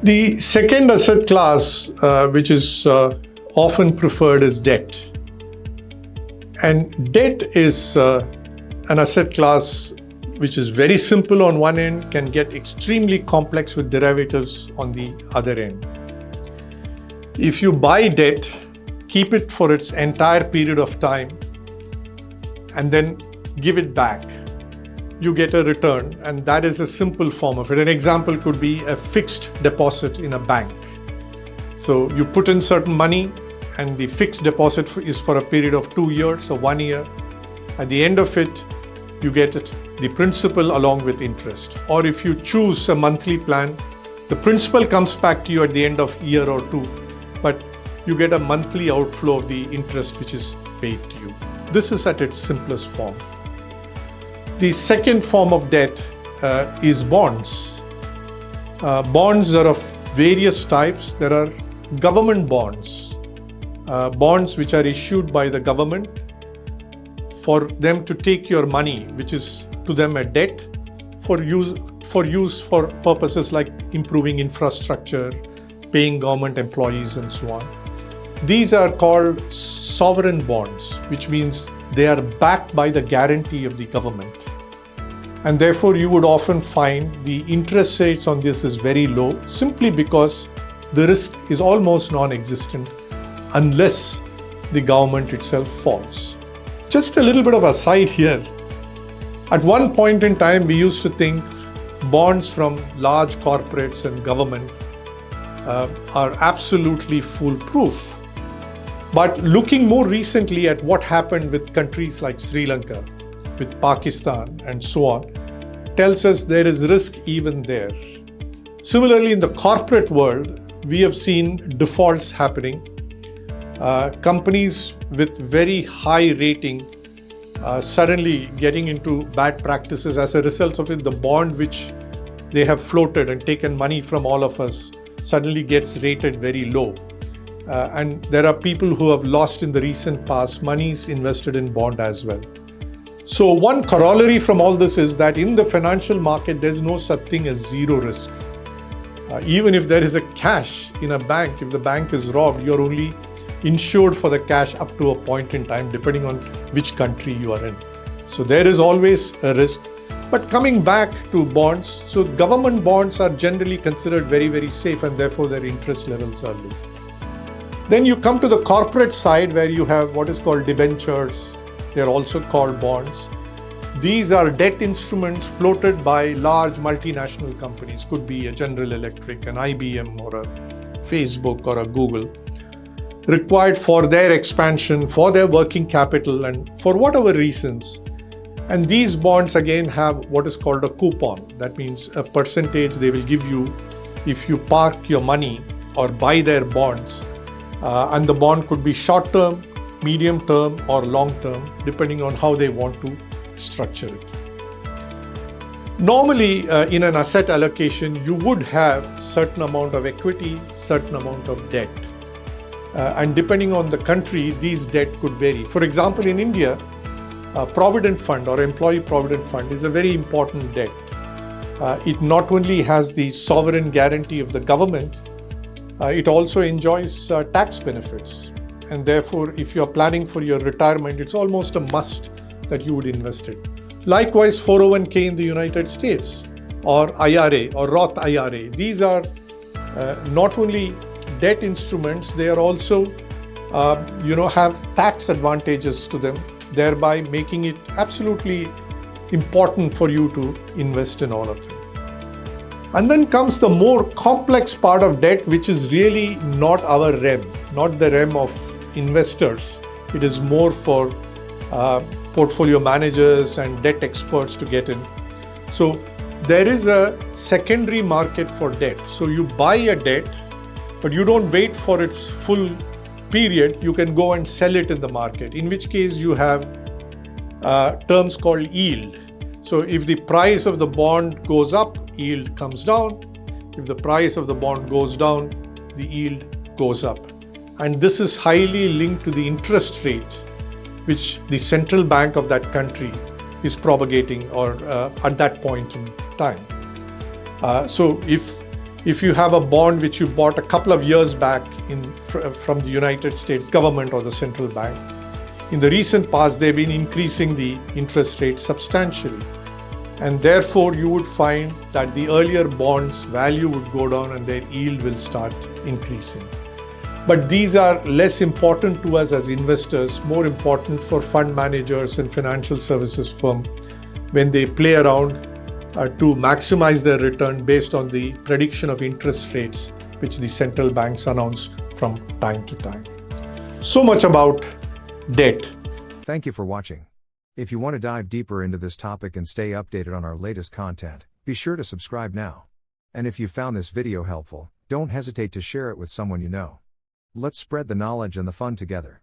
The second asset class, which is often preferred, is debt. And debt is an asset class which is very simple on one end, can get extremely complex with derivatives on the other end. If you buy debt, keep it for its entire period of time, and then give it back, you get a return, and that is a simple form of it. An example could be a fixed deposit in a bank. So you put in certain money, and the fixed deposit is for a period of 2 years or 1 year. At the end of it, you get the principal along with interest. Or if you choose a monthly plan, the principal comes back to you at the end of year or two, but you get a monthly outflow of the interest which is paid to you. This is at its simplest form. The second form of debt is bonds. Bonds are of various types. There are government bonds, bonds which are issued by the government for them to take your money, which is to them a debt, for use for purposes like improving infrastructure, paying government employees, and so on. These are called sovereign bonds, which means they are backed by the guarantee of the government. And therefore, you would often find the interest rates on this is very low, simply because the risk is almost non-existent unless the government itself falls. Just a little bit of aside here. At one point in time, we used to think bonds from large corporates and government are absolutely foolproof. But looking more recently at what happened with countries like Sri Lanka, with Pakistan, and so on, tells us there is risk even there. Similarly, in the corporate world, we have seen defaults happening. Companies with very high rating suddenly getting into bad practices as a result of it. The bond which they have floated and taken money from all of us suddenly gets rated very low. And there are people who have lost in the recent past monies invested in bond as well. So one corollary from all this is that in the financial market, there's no such thing as zero risk. Even if there is a cash in a bank, if the bank is robbed, you're only insured for the cash up to a point in time, depending on which country you are in. So there is always a risk. But coming back to bonds, so government bonds are generally considered very, very safe, and therefore their interest levels are low. Then you come to the corporate side, where you have what is called debentures. They're also called bonds. These are debt instruments floated by large multinational companies. Could be a General Electric, an IBM, or a Facebook, or a Google, required for their expansion, for their working capital, and for whatever reasons. And these bonds again have what is called a coupon. That means a percentage they will give you if you park your money or buy their bonds. And the bond could be short-term, medium-term, or long-term, depending on how they want to structure it. Normally, in an asset allocation, you would have certain amount of equity, certain amount of debt. And depending on the country, these debt could vary. For example, in India, Provident Fund or Employee Provident Fund is a very important debt. It not only has the sovereign guarantee of the government, it also enjoys tax benefits. And therefore, if you're planning for your retirement, it's almost a must that you would invest it. Likewise, 401k in the United States, or IRA or Roth IRA. These are not only debt instruments, they are also, have tax advantages to them, thereby making it absolutely important for you to invest in all of them. And then comes the more complex part of debt, which is really not our realm, not the realm of investors. It is more for portfolio managers and debt experts to get in. So there is a secondary market for debt. So you buy a debt, but you don't wait for its full period. You can go and sell it in the market, in which case you have terms called yield. So if the price of the bond goes up, yield comes down. If the price of the bond goes down, the yield goes up. And this is highly linked to the interest rate, which the central bank of that country is propagating or at that point in time. So if If you have a bond which you bought a couple of years back from the United States government or the central bank, in the recent past, they've been increasing the interest rate substantially. And therefore, you would find that the earlier bonds' value would go down and their yield will start increasing. But these are less important to us as investors, more important for fund managers and financial services firms when they play around to maximize their return based on the prediction of interest rates, which the central banks announce from time to time. So much about debt. Thank you for watching. If you want to dive deeper into this topic and stay updated on our latest content, be sure to subscribe now. And if you found this video helpful, don't hesitate to share it with someone you know. Let's spread the knowledge and the fun together.